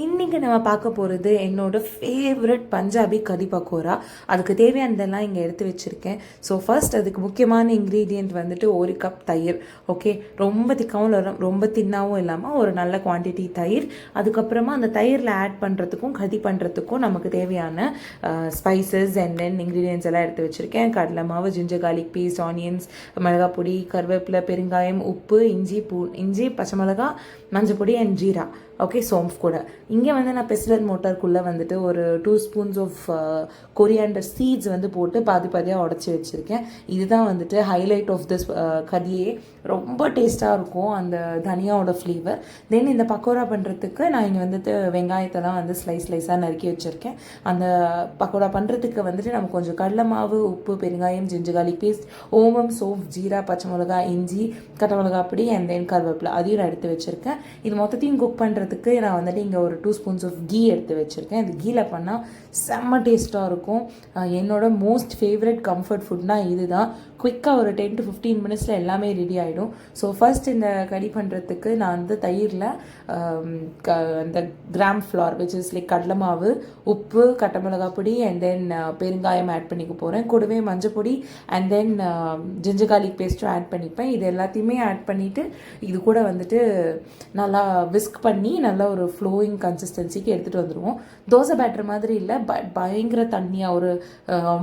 இன்றைக்கி நம்ம பார்க்க போகிறது என்னோடய ஃபேவரட் பஞ்சாபி கறி பக்கோரா. அதுக்கு தேவையானதெல்லாம் இங்கே எடுத்து வச்சுருக்கேன். ஸோ ஃபர்ஸ்ட் அதுக்கு முக்கியமான இன்க்ரீடியண்ட் வந்துட்டு 1 கப் தயிர். ஓகே, ரொம்ப திக்காவும் ரொம்ப தின்னாவும் இல்லாமல் ஒரு நல்ல குவான்டிட்டி தயிர். அதுக்கப்புறமா அந்த தயிரில் ஆட் பண்ணுறதுக்கும் கறி பண்ணுறதுக்கும் நமக்கு தேவையான ஸ்பைசஸ் அண்ட் தென் இன்க்ரீடியன்ஸ் எல்லாம் எடுத்து வச்சுருக்கேன். கடலை மாவு, ஜிஞ்சர் கார்லிக் பேஸ்ட், ஆனியன்ஸ், மிளகாய் பொடி, கருவேப்பிலை, பெருங்காயம், உப்பு, இஞ்சி, பச்சை மிளகா, மஞ்சள் பொடி அண்ட் ஜீரா. ஓகே, சோம்ஃப் கூட. இங்கே வந்து நான் பெஸ்லர் மோட்டாருக்குள்ளே வந்துட்டு ஒரு 2 ஸ்பூன்ஸ் ஆஃப் கொரியாண்டர் சீட்ஸ் வந்து போட்டு பாதியாக உடச்சி வச்சுருக்கேன். இதுதான் வந்துட்டு ஹைலைட் ஆஃப் திஸ் கறியே. ரொம்ப டேஸ்ட்டாக இருக்கும் அந்த தனியாவோட ஃப்ளேவர். தென் இந்த பக்கோடா பண்ணுறதுக்கு நான் இங்கே வந்துட்டு வெங்காயத்தெல்லாம் வந்து ஸ்லைஸாக நறுக்கி வச்சுருக்கேன். அந்த பக்கோடா பண்ணுறதுக்கு வந்துட்டு நம்ம கொஞ்சம் கடலை மாவு, உப்பு, பெருங்காயம், ஜிஞ்சர் கார்லிக் பேஸ்ட், ஓமம், சோப், ஜீரா, பச்சை மிளகா, இஞ்சி, கட்டை மிளகா பொடி அண்ட் தென் கருவேப்பிலை அதையும் நான் எடுத்து வச்சுருக்கேன். இது மொத்தத்தையும் குக் பண்ணுறதுக்கு நான் வந்துட்டு இங்கே ஒரு 2 ஸ்பூன்ஸ் ஆஃப் கீ எடுத்து வச்சுருக்கேன். இது கீயில் பண்ணால் செம்ம டேஸ்ட்டாக இருக்கும். என்னோட மோஸ்ட் ஃபேவரட் கம்ஃபர்ட் ஃபுட்னா இதுதான். குயிக்காக ஒரு 10 to 15 மினிட்ஸில் எல்லாமே ரெடி ஆகிடும். ஸோ ஃபர்ஸ்ட் இந்த கறி பண்ணுறதுக்கு நான் வந்து தயிரில் அந்த gram flour which is like கடலை மாவு, உப்பு, கட்டை மிளகா பொடி அண்ட் தென் பெருங்காயம் ஆட் பண்ணிக்க போகிறேன். கூடவே மஞ்சள் பொடி அண்ட் தென் ஜிஞ்சர் கார்லிக் பேஸ்ட்டும் ஆட் பண்ணிப்பேன். இது எல்லாத்தையுமே ஆட் பண்ணிவிட்டு இது கூட வந்துட்டு நல்லா விஸ்க் பண்ணி நல்லா ஒரு ஃப்ளோயிங் கன்சிஸ்டன்சிக்கு எடுத்துகிட்டு வந்துடுவோம். தோசை பேட்டர் மாதிரி இல்லை, பட் பயங்கர தண்ணியாக ஒரு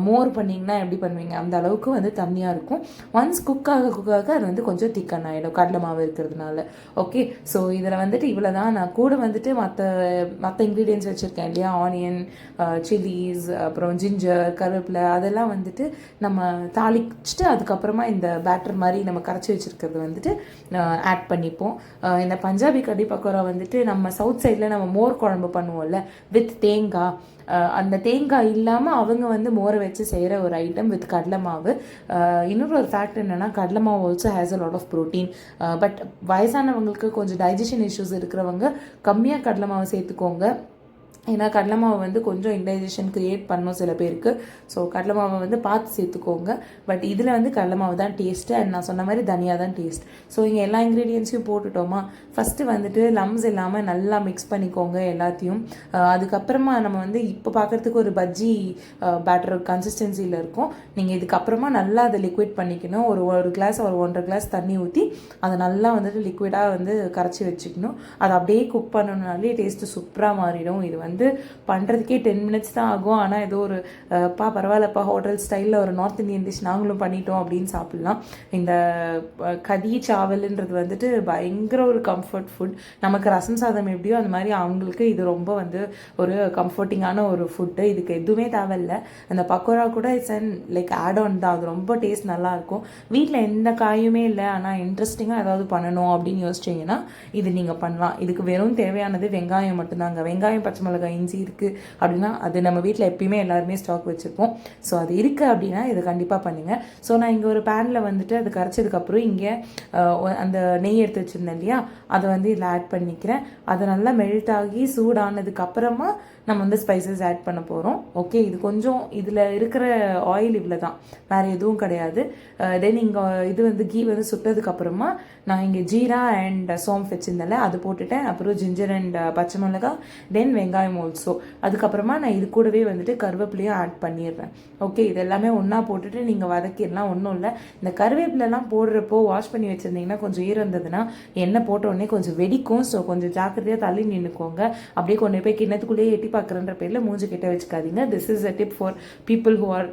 மோர் பண்ணிங்கன்னா எப்படி பண்ணுவீங்க அந்த அளவுக்கு வந்து தண்ணியாக இருக்கும். ஒன்ஸ் குக்காக அது வந்து கொஞ்சம் திக்கன் ஆகிடும் கடலை மாவு இருக்கிறதுனால. ஓகே, ஸோ இதில் வந்துட்டு இவ்வளோ தான். நான் கூட வந்துட்டு மற்ற இன்க்ரீடியன்ஸ் வச்சுருக்கேன் இல்லையா, ஆனியன், சில்லிஸ், அப்புறம் ஜிஞ்சர், கருவேப்பிலை, அதெல்லாம் வந்துட்டு நம்ம தாளிச்சுட்டு அதுக்கப்புறமா இந்த பேட்டர் மாதிரி நம்ம கரைச்சி வச்சுருக்கிறது வந்துட்டு ஆட் பண்ணிப்போம். இந்த பஞ்சாபி கறி பக்கோடா வந்துட்டு நம்ம சவுத் சைடில் நம்ம மோர் குழம்பு பண்ணுவோம்ல வித் தேங்காய், அந்த தேங்காய் இல்லாமல் அவங்க வந்து மோரை வச்சு செய்கிற ஒரு ஐட்டம் வித் கடலை மாவு. இன்னொரு ஒரு ஃபேக்ட் என்னென்னா கடலை மாவு also has a lot of protein. But வயசானவங்களுக்கு கொஞ்சம் டைஜஷன் இஷ்யூஸ் இருக்கிறவங்க கம்மியாக கடலை மாவு சேர்த்துக்கோங்க. ஏன்னா கடலை மாவு வந்து கொஞ்சம் இன்டைஜஷன் க்ரியேட் பண்ணும் சில பேருக்கு. ஸோ கடலை மாவை வந்து பார்த்து சேர்த்துக்கோங்க. பட் இதில் வந்து கடலை மாவு தான் டேஸ்ட்டு அண்ட் நான் சொன்ன மாதிரி தனியாக தான் டேஸ்ட். ஸோ இங்கே எல்லா இன்க்ரீடியன்ஸையும் போட்டுட்டோமா, ஃபஸ்ட்டு வந்துட்டு லம்ஸ் இல்லாமல் நல்லா மிக்ஸ் பண்ணிக்கோங்க எல்லாத்தையும். அதுக்கப்புறமா நம்ம வந்து இப்போ பார்க்குறதுக்கு ஒரு பஜ்ஜி பேட்டர் கன்சிஸ்டன்சியில் இருக்கும். நீங்கள் இதுக்கப்புறமா நல்லா அதை லிக்விட் பண்ணிக்கணும். ஒரு கிளாஸ் ஒரு 1.5 கிளாஸ் தண்ணி ஊற்றி அதை நல்லா வந்துட்டு லிக்விடாக வந்து கரைச்சி வச்சுக்கணும். அதை அப்படியே குக் பண்ணணுனாலே டேஸ்ட்டு சூப்பராக மாறிடும். இது வந்து பண்ணுறதுக்கே 10 மினிட்ஸ் தான் ஆகும். ஆனால் ஏதோ ஒரு பரவாயில்லப்பா ஹோட்டல் ஸ்டைலில் ஒரு நார்த் இந்தியன் டிஷ் நாங்களும் பண்ணிட்டோம் அப்படின்னு சாப்பிட்லாம். இந்த கறி சாவல்ன்றது வந்துட்டு பயங்கர ஒரு கம்ஃபர்ட் ஃபுட். நமக்கு ரசம் சாதம் எப்படியோ அந்த மாதிரி அவங்களுக்கு இது ரொம்ப வந்து ஒரு கம்ஃபர்டிங்கான ஒரு ஃபுட்டு. இதுக்கு எதுவுமே தேவையில்லை. அந்த பக்கோடா கூட it's and like add on தான். அது ரொம்ப டேஸ்ட் நல்லாயிருக்கும். வீட்டில் எந்த காயுமே இல்லை, ஆனால் இன்ட்ரெஸ்டிங்காக ஏதாவது பண்ணணும் அப்படின்னு யோசிச்சிங்கன்னா இது நீங்கள் பண்ணலாம். இதுக்கு வெறும் தேவையானது வெங்காயம் மட்டும்தாங்க. வெங்காயம், பச்சை மிளகாய், இஞ்சி இருக்குது அப்படின்னா அது நம்ம வீட்டில் எப்பயுமே எல்லாருமே ஸ்டாக் வச்சுருப்போம். ஸோ அது இருக்குது அப்படின்னா இதை கண்டிப்பாக பண்ணுங்கள். ஸோ நான் இங்கே ஒரு பேனில் வந்துட்டு அது கரைச்சதுக்கப்புறம் இங்கே அந்த நெய் எடுத்து வச்சுருந்தேன் இல்லையா, அதை வந்து இதில் ஆட் பண்ணிக்கிறேன். அது நல்லா மெல்ட் ஆகி சூடானதுக்கப்புறமா நம்ம வந்து ஸ்பைசஸ் ஆட் பண்ண போகிறோம். ஓகே, இது கொஞ்சம் இதில் இருக்கிற ஆயில் இவ்வளோ தான், வேறு எதுவும் கிடையாது. தென் இங்கே இது வந்து கீ வந்து சுட்டதுக்கப்புறமா நான் இங்கே ஜீரா அண்ட் சோம்ஃப் வச்சுருந்தேன்ல அது போட்டுட்டேன். அப்புறம் ஜிஞ்சர் அண்ட் பச்சை மிளகா, தென் வெங்காயம் ஆல்சோ. அதுக்கப்புறமா நான் இது கூடவே வந்துட்டு கருவேப்பிலையும் ஆட் பண்ணிடுறேன். ஓகே, இது எல்லாமே ஒன்றா போட்டுட்டு நீங்கள் வதக்கிடலாம். ஒன்றும் இல்லை, இந்த கருவேப்பிலெலாம் போடுறப்போ வாஷ் பண்ணி வச்சுருந்தீங்கன்னா கொஞ்சம் ஈரம் இருந்ததுன்னா எண்ணெய் போட்ட உடனே கொஞ்சம் வெடிக்கும். ஸோ கொஞ்சம் ஜாக்கிரதையாக தள்ளி நின்றுக்கோங்க. அப்படியே கொண்டு போய் கிண்ணத்துக்குள்ளேயே எட்டி பார்க்குறன்ற பேரில் மூஞ்சி கிட்ட வச்சுக்காதீங்க. This is a tip for people who are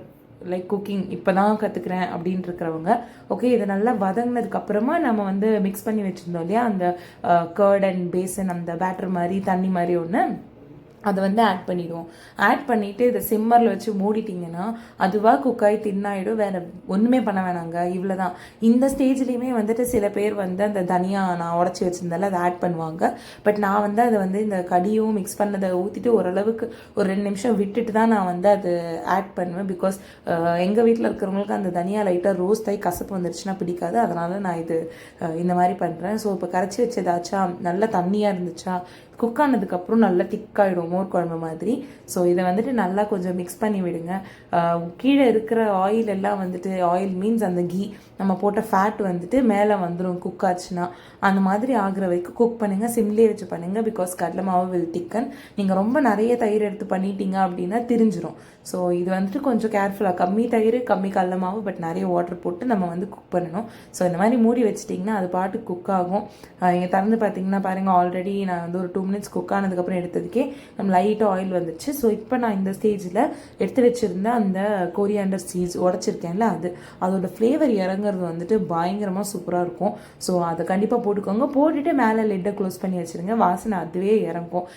like cooking இப்போ தான் கற்றுக்குறேன் அப்படின்ட்டு இருக்கிறவங்க. ஓகே, இதை நல்லா வதங்கினதுக்கப்புறமா நம்ம வந்து மிக்ஸ் பண்ணி வச்சுருந்தோம் இல்லையா அந்த கர்ட் அண்ட் பேசன், அந்த பேட்டர் மாதிரி தண்ணி மாதிரி ஒன்று, அதை வந்து ஆட் பண்ணிடுவோம். ஆட் பண்ணிவிட்டு இதை சிம்மரில் வச்சு மூடிட்டிங்கன்னா அதுவாக குக்காய் தின்னாயிடும். வேறு ஒன்றுமே பண்ண வேணாங்க, இவ்வளோ தான். இந்த ஸ்டேஜ்லேயுமே வந்துட்டு சில பேர் வந்து அந்த தனியாக நான் உடச்சி வச்சுருந்தால அதை ஆட் பண்ணுவாங்க. பட் நான் வந்து அதை வந்து இந்த கடியும் மிக்ஸ் பண்ணதை ஊற்றிட்டு ஓரளவுக்கு ஒரு 2 நிமிஷம் விட்டுட்டு தான் நான் வந்து அது ஆட் பண்ணுவேன். பிகாஸ் எங்கள் வீட்டில் இருக்கிறவங்களுக்கு அந்த தனியாக லைட்டாக ரோஸ்ட் ஆகி கசப்பு வந்துருச்சுன்னா பிடிக்காது. அதனால் நான் இது இந்த மாதிரி பண்ணுறேன். ஸோ இப்போ கரைச்சி வச்சதாச்சா நல்லா தண்ணியாக இருந்துச்சா குக் ஆனதுக்கப்புறம் நல்லா திக்காயிடும் மோர் குழம்பு மாதிரி. ஸோ இதை வந்துட்டு நல்லா கொஞ்சம் மிக்ஸ் பண்ணி விடுங்க. கீழே இருக்கிற ஆயில் எல்லாம் வந்துட்டு, ஆயில் மீன்ஸ் அந்த கீ, நம்ம போட்ட ஃபேட் வந்துட்டு மேலே வந்துடும் குக் ஆச்சுன்னா. அந்த மாதிரி ஆகிற வரைக்கும் குக் பண்ணுங்கள், சிம்லேயே வச்சு பண்ணுங்கள். பிகாஸ் கடலை மாவு வில் திக்கன். நீங்கள் ரொம்ப நிறைய தயிர் எடுத்து பண்ணிட்டீங்க அப்படின்னா திரிஞ்சிரும். ஸோ இது வந்துட்டு கொஞ்சம் கேர்ஃபுல்லாக, கம்மி தயிர் கம்மி கடலை மாவு பட் நிறைய வாட்டர் போட்டு நம்ம வந்து குக் பண்ணணும். ஸோ இந்த மாதிரி மூடி வச்சிட்டிங்கன்னா அது பாட்டு குக் ஆகும். இங்கே திறந்து பார்த்தீங்கன்னா பாருங்கள், ஆல்ரெடி நான் வந்து ஒரு 2 minutes குக் ஆனதுக்கப்புறம் எடுத்ததுக்கே நம்ம லைட்டாக ஆயில் வந்துச்சு. ஸோ இப்போ நான் இந்த ஸ்டேஜில் எடுத்து வச்சுருந்த அந்த கொரியாண்டர் சீட்ஸ் உடச்சிருக்கேன்ல, அதோட ஃப்ளேவர் இறங்குறது வந்துட்டு பயங்கரமாக சூப்பராக இருக்கும். ஸோ அதை கண்டிப்பாக போட்டுக்கோங்க. போட்டுட்டு மேலே லிட்டை க்ளோஸ் பண்ணி வச்சுருங்க. வாசனை அதுவே இறங்கும்.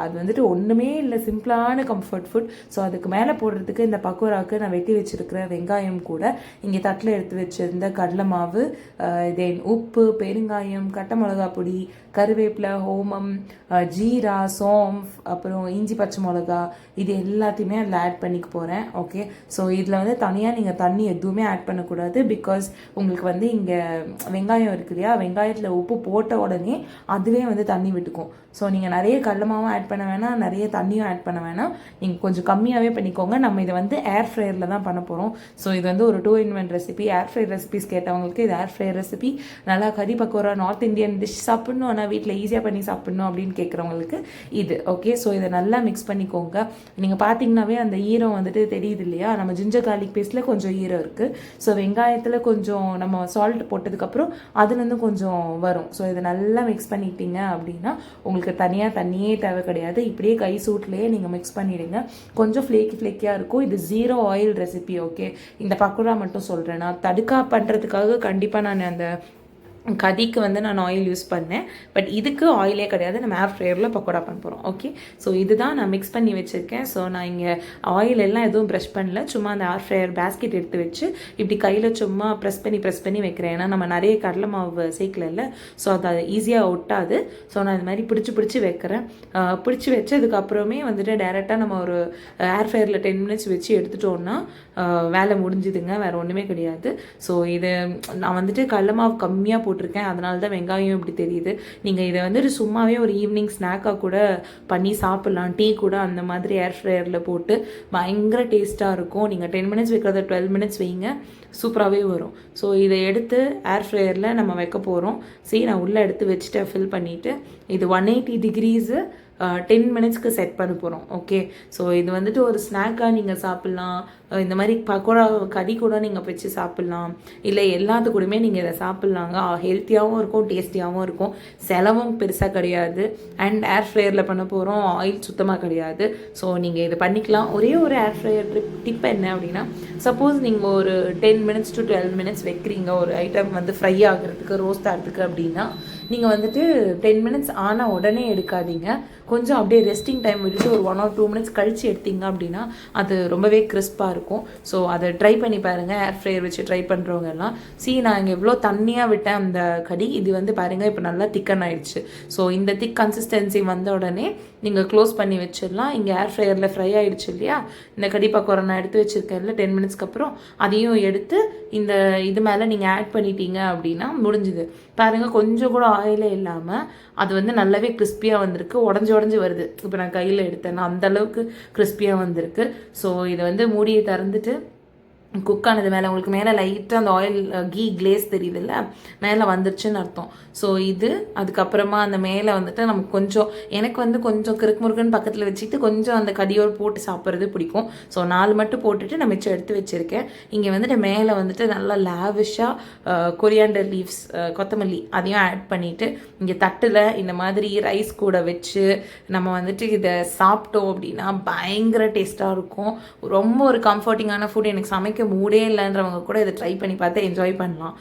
அது வந்துட்டு ஒன்றுமே இல்லை, சிம்பிளான கம்ஃபர்ட் ஃபுட். ஸோ அதுக்கு மேலே போடுறதுக்கு இந்த பக்கோடாவுக்கு நான் வெட்டி வச்சிருக்கிற வெங்காயம் கூட இங்கே தட்டில் எடுத்து வச்சிருந்த கடலை மாவு, தென் உப்பு, பெருங்காயம், கட்டை மிளகா பொடி, கருவேப்பிலை, ஹோமம், ஜீரா, சோம்ஃப், அப்புறம் இஞ்சி பச்சை மிளகா, இது எல்லாத்தையுமே அதில் ஆட் பண்ணிக்க போகிறேன். ஓகே, ஸோ இதில் வந்து தனியாக நீங்கள் தண்ணி எதுவுமே ஆட் பண்ணக்கூடாது. பிகாஸ் உங்களுக்கு வந்து இங்கே வெங்காயம் இருக்கு இல்லையா, வெங்காயத்தில் உப்பு போட்ட உடனே அதுவே வந்து தண்ணி விட்டுக்கும். ஸோ நீங்கள் நிறைய கடலை மாவும் ஆட் பண்ண வேணாம், நிறைய தண்ணியும் ஆட் பண்ண வேணாம். நீங்கள் கொஞ்சம் கம்மியாகவே பண்ணிக்கோங்க. நம்ம இதை வந்து ஏர் ஃப்ரையரில் தான் பண்ண போகிறோம். ஸோ இது வந்து ஒரு 2-in-1 recipe. Air fry recipes கேட்டவங்களுக்கு இது ஏர் ஃப்ரையர் ரெசிபி. நல்லா கறி பக்கோரா, நார்த் இந்தியன் டிஷ் சாப்பிட்ணும், ஆனால் வீட்டில் ஈஸியாக பண்ணி சாப்பிட்ணும் அப்படின்னு கேட்குறவங்களுக்கு இது. ஓகே, ஸோ இதை நல்லா மிக்ஸ் பண்ணிக்கோங்க. நீங்கள் பார்த்தீங்கன்னாவே அந்த ஈரம் வந்துட்டு தெரியுது இல்லையா, நம்ம ஜிஞ்சர் கார்லிக் பேஸ்ட்டில் கொஞ்சம் ஈரம் இருக்குது. ஸோ வெங்காயத்தில் கொஞ்சம் நம்ம சால்ட் போட்டதுக்கப்புறம் அதுலேருந்து கொஞ்சம் வரும். ஸோ இதை நல்லா மிக்ஸ் பண்ணிட்டீங்க அப்படின்னா உங்களுக்கு தனியாக தண்ணியே தேவை கிடையாது. இப்படியே கை சூட்லேயே நீங்கள் மிக்ஸ் பண்ணிடுங்க. கொஞ்சம் ஃப்ளேக்கியாக இருக்கும். இது 0 ஆயில் ரெசிபி. ஓகே, இந்த பக்கோடா மட்டும் சொல்கிறேன். நான் தடுக்கா பண்ணுறதுக்காக கண்டிப்பாக நான் அந்த கதிக்கு வந்து நான் ஆயில் யூஸ் பண்ணேன். பட் இதுக்கு ஆயிலே கிடையாது, நம்ம ஏர் ஃப்ரையரில் பக்கோடா பண்ண போகிறோம். ஓகே, ஸோ இதுதான் நான் மிக்ஸ் பண்ணி வச்சுருக்கேன். ஸோ நான் இங்கே ஆயில் எல்லாம் எதுவும் ப்ரெஷ் பண்ணல, சும்மா அந்த ஏர் ஃப்ரையர் பேஸ்கெட் எடுத்து வச்சு இப்படி கையில் சும்மா ப்ரெஸ் பண்ணி வைக்கிறேன். ஏன்னா நம்ம நிறைய கடலை மாவு சேர்க்கல, ஸோ அது ஈஸியாக ஒட்டாது. ஸோ நான் இது மாதிரி பிடிச்சி வைக்கிறேன். பிடிச்சி வச்சதுக்கப்புறமே வந்துட்டு டேரெக்டாக நம்ம ஒரு ஏர் ஃப்ரையரில் 10 minutes வச்சு எடுத்துட்டோன்னா வேலை முடிஞ்சுதுங்க, வேறு ஒன்றுமே கிடையாது. ஸோ இது நான் வந்துட்டு கடலை மாவு கம்மியாக போட்டிருக்கேன், அதனால தான் வெங்காயம் இப்படி தெரியுது. நீங்கள் இதை வந்துட்டு சும்மாவே ஒரு ஈவினிங் ஸ்நாக்காக கூட பண்ணி சாப்பிட்லாம். டீ கூட அந்த மாதிரி ஏர் ஃப்ரையரில் போட்டு பயங்கர டேஸ்ட்டாக இருக்கும். நீங்கள் 10 minutes வைக்கிறத 12 minutes வைங்க, சூப்பராகவே வரும். ஸோ இதை எடுத்து ஏர் ஃப்ரையரில் நம்ம வைக்க போகிறோம். சரி, நான் உள்ளே எடுத்து வச்சுட்டு ஃபில் பண்ணிவிட்டு இது 180 degrees 10 minutesக்கு செட் பண்ண போகிறோம். ஓகே, ஸோ இது வந்துட்டு ஒரு ஸ்நாக்காக நீங்கள் சாப்பிட்லாம். இந்த மாதிரி பக்கோடா கறி கூட நீங்கள் வச்சு சாப்பிட்லாம், இல்லை எல்லாத்து கூடமே நீங்கள் இதை சாப்பிட்லாங்க. ஹெல்த்தியாகவும் இருக்கும், டேஸ்டியாகவும் இருக்கும். செலவும் பெருசாக கிடையாது. அண்ட் ஏர் ஃப்ரையரில் பண்ண போகிறோம், ஆயில் சுத்தமாக கிடையாது. ஸோ நீங்கள் இது பண்ணிக்கலாம். ஒரே ஒரு ஏர் ஃப்ரையர் டிப் என்ன அப்படின்னா, சப்போஸ் நீங்கள் ஒரு 10 minutes to 12 minutes வைக்கிறீங்க ஒரு ஐட்டம் வந்து ஃப்ரை ஆகிறதுக்கு, ரோஸ்ட் ஆகிறதுக்கு அப்படின்னா, நீங்கள் வந்துட்டு 10 minutes ஆனால் உடனே எடுக்காதீங்க. கொஞ்சம் அப்படியே ரெஸ்டிங் டைம் விட்டுட்டு ஒரு 1 or 2 minutes கழித்து எடுத்தீங்க அப்படின்னா அது ரொம்பவே கிறிஸ்பாக இருக்கும். ஸோ அதை ட்ரை பண்ணி பாருங்கள், ஏர் ஃப்ரையர் வச்சு ட்ரை பண்ணுறவங்க எல்லாம். நான் இங்கே எவ்வளோ தண்ணியாக விட்டேன் அந்த கடி, இது வந்து பாருங்கள் இப்போ நல்லா திக்கன் ஆயிடுச்சு. ஸோ இந்த திக் கன்சிஸ்டன்சி வந்த உடனே நீங்கள் க்ளோஸ் பண்ணி வச்சிடலாம். இங்கே ஏர் ஃப்ரையரில் ஃப்ரை ஆகிடுச்சு இல்லையா, இந்த கடி பக்கோரா நான் எடுத்து வச்சுருக்கேன்ல 10 minutesக்கு அப்புறம், அதையும் எடுத்து இந்த இது மேலே நீங்கள் ஆட் பண்ணிட்டீங்க அப்படின்னா முடிஞ்சுது. பாருங்கள், கொஞ்சம் கூட ஆயிலே இல்லாமல் அது வந்து நல்லாவே கிறிஸ்பியாக வந்திருக்கு. உடஞ்சி வருது. இப்போ நான் கையில் எடுத்தேன்னா அந்தளவுக்கு கிறிஸ்பியாக வந்திருக்கு. ஸோ இதை வந்து மூடியை திறந்துட்டு குக் ஆனது மேலே உங்களுக்கு மேலே லைட்டாக அந்த ஆயில் கீ கிளேஸ் தெரியுதுல்ல, மேலே வந்துருச்சுன்னு அர்த்தம். ஸோ இது அதுக்கப்புறமா அந்த மேலே வந்துட்டு நமக்கு கொஞ்சம், எனக்கு வந்து கொஞ்சம் கிறுக்கு முறுக்குன்னு பக்கத்தில் வச்சுக்கிட்டு கொஞ்சம் அந்த கடியோடு போட்டு சாப்பிட்றது பிடிக்கும். ஸோ 4 மட்டும் போட்டுட்டு நான் மிச்சம் எடுத்து வச்சுருக்கேன். இங்கே வந்துட்டு மேலே வந்துட்டு நல்லா லாவிஷாக கொரியாண்டர் லீவ்ஸ், கொத்தமல்லி அதையும் ஆட் பண்ணிவிட்டு இங்கே தட்டில் இந்த மாதிரி ரைஸ் கூட வச்சு நம்ம வந்துட்டு இதை சாப்பிட்டோம் அப்படின்னா பயங்கர டேஸ்ட்டாக இருக்கும். ரொம்ப ஒரு கம்ஃபர்டிங்கான ஃபுட். எனக்கு சமைக்க மூடே இல்லைன்றவங்க கூட இதை ட்ரை பண்ணி பார்த்து என்ஜாய் பண்ணலாம்.